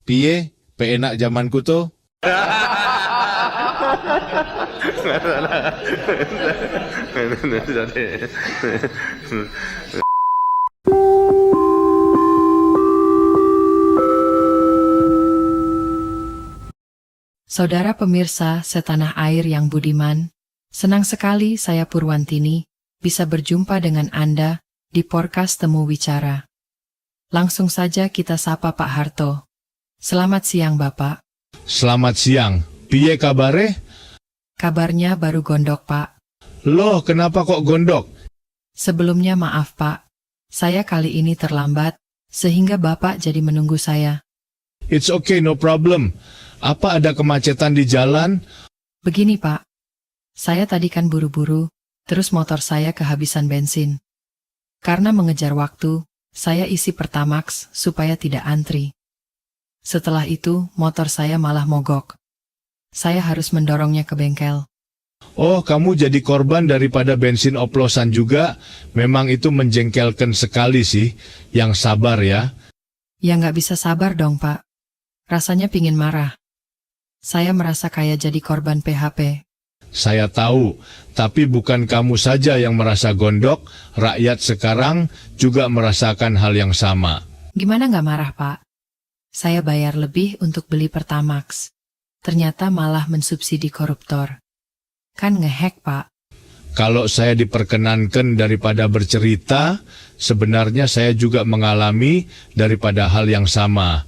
Piye, peenak zamanku tuh? Saudara pemirsa setanah air yang budiman, senang sekali saya Purwantini bisa berjumpa dengan Anda di podcast Temu Wicara. Langsung saja kita sapa Pak Harto. Selamat siang Bapak. Selamat siang. Piye kabare? Kabarnya baru gondok Pak. Loh, kenapa kok gondok? Sebelumnya maaf Pak, saya kali ini terlambat, sehingga Bapak jadi menunggu saya. It's okay, no problem. Apa ada kemacetan di jalan? Begini Pak, saya tadi kan buru-buru, terus motor saya kehabisan bensin. Karena mengejar waktu, saya isi Pertamax supaya tidak antri. Setelah itu, motor saya malah mogok. Saya harus mendorongnya ke bengkel. Oh, kamu jadi korban daripada bensin oplosan juga? Memang itu menjengkelkan sekali sih. Yang sabar ya. Ya nggak bisa sabar dong Pak. Rasanya pingin marah. Saya merasa kayak jadi korban PHP. Saya tahu, tapi bukan kamu saja yang merasa gondok, rakyat sekarang juga merasakan hal yang sama. Gimana nggak marah Pak? Saya bayar lebih untuk beli Pertamax. Ternyata malah mensubsidi koruptor. Kan ngehack Pak. Kalau saya diperkenankan daripada bercerita, sebenarnya saya juga mengalami daripada hal yang sama.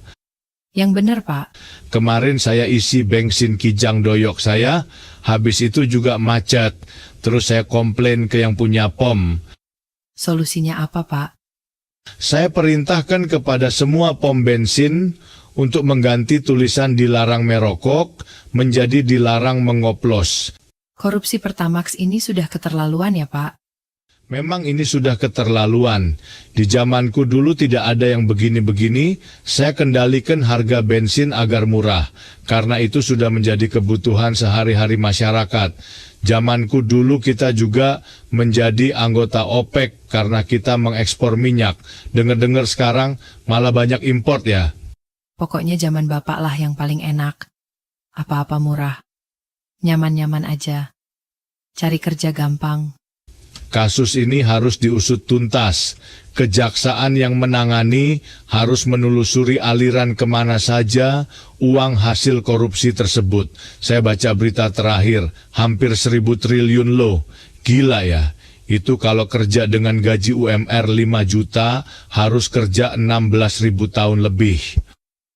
Yang benar Pak. Kemarin saya isi bensin kijang doyok saya, habis itu juga macet. Terus saya komplain ke yang punya pom. Solusinya apa Pak? Saya perintahkan kepada semua pom bensin untuk mengganti tulisan dilarang merokok menjadi dilarang mengoplos. Korupsi Pertamax ini sudah keterlaluan ya Pak? Memang ini sudah keterlaluan. Di zamanku dulu tidak ada yang begini-begini, saya kendalikan harga bensin agar murah. Karena itu sudah menjadi kebutuhan sehari-hari masyarakat. Zamanku dulu kita juga menjadi anggota OPEC karena kita mengekspor minyak. Dengar-dengar sekarang malah banyak import ya. Pokoknya zaman Bapak lah yang paling enak. Apa-apa murah. Nyaman-nyaman aja. Cari kerja gampang. Kasus ini harus diusut tuntas. Kejaksaan yang menangani harus menelusuri aliran kemana saja uang hasil korupsi tersebut. Saya baca berita terakhir, hampir 1.000 triliun loh. Gila ya, itu kalau kerja dengan gaji UMR 5 juta, harus kerja 16.000 tahun lebih.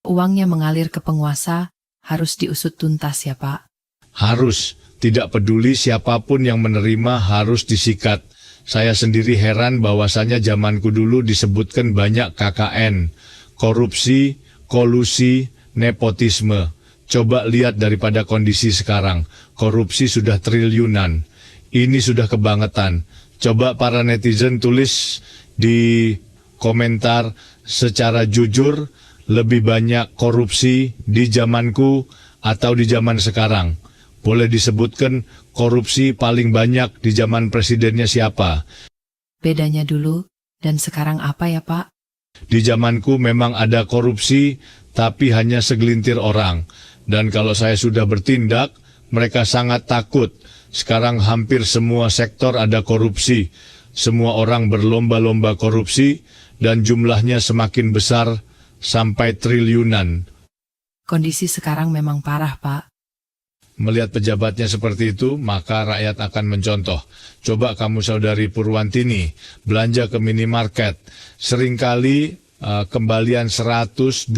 Uangnya mengalir ke penguasa, harus diusut tuntas ya Pak. Harus. Tidak peduli siapapun yang menerima harus disikat. Saya sendiri heran bahwasanya zamanku dulu disebutkan banyak KKN. Korupsi, kolusi, nepotisme. Coba lihat daripada kondisi sekarang. Korupsi sudah triliunan. Ini sudah kebangetan. Coba para netizen tulis di komentar secara jujur, lebih banyak korupsi di zamanku atau di zaman sekarang. Boleh disebutkan korupsi paling banyak di zaman presidennya siapa? Bedanya dulu dan sekarang apa ya Pak? Di zamanku memang ada korupsi, tapi hanya segelintir orang. Dan kalau saya sudah bertindak, mereka sangat takut. Sekarang hampir semua sektor ada korupsi. Semua orang berlomba-lomba korupsi, dan jumlahnya semakin besar sampai triliunan. Kondisi sekarang memang parah Pak. Melihat pejabatnya seperti itu, maka rakyat akan mencontoh. Coba kamu saudari Purwantini, belanja ke minimarket. Seringkali kembalian 100-200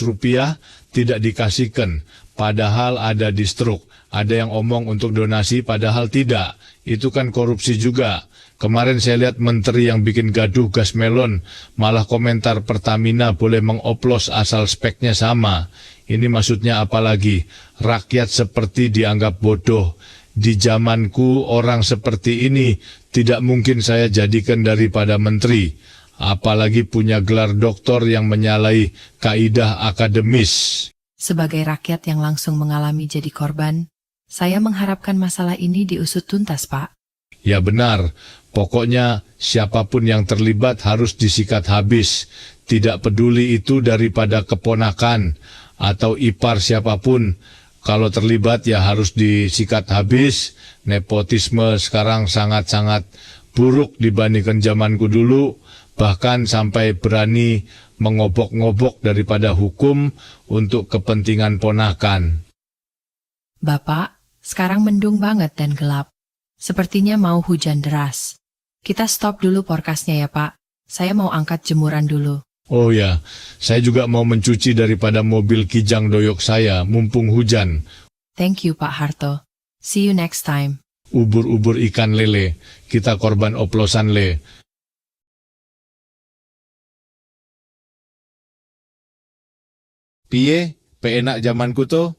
rupiah tidak dikasihkan. Padahal ada distruk. Ada yang omong untuk donasi, padahal tidak. Itu kan korupsi juga. Kemarin saya lihat menteri yang bikin gaduh gas melon, malah komentar Pertamina boleh mengoplos asal speknya sama. Ini maksudnya apa lagi? Rakyat seperti dianggap bodoh. Di zamanku orang seperti ini tidak mungkin saya jadikan daripada menteri. Apalagi punya gelar doktor yang menyalahi kaidah akademis. Sebagai rakyat yang langsung mengalami jadi korban, saya mengharapkan masalah ini diusut tuntas Pak. Ya benar, pokoknya siapapun yang terlibat harus disikat habis. Tidak peduli itu daripada keponakan atau ipar siapapun. Kalau terlibat ya harus disikat habis. Nepotisme sekarang sangat-sangat buruk dibandingkan zamanku dulu. Bahkan sampai berani mengobok-ngobok daripada hukum untuk kepentingan ponakan. Bapak, sekarang mendung banget dan gelap. Sepertinya mau hujan deras. Kita stop dulu porkasnya ya Pak. Saya mau angkat jemuran dulu. Oh ya, saya juga mau mencuci daripada mobil kijang doyok saya, mumpung hujan. Thank you Pak Harto. See you next time. Ubur-ubur ikan lele, kita korban oplosan le. Piye, peenak zamanku to?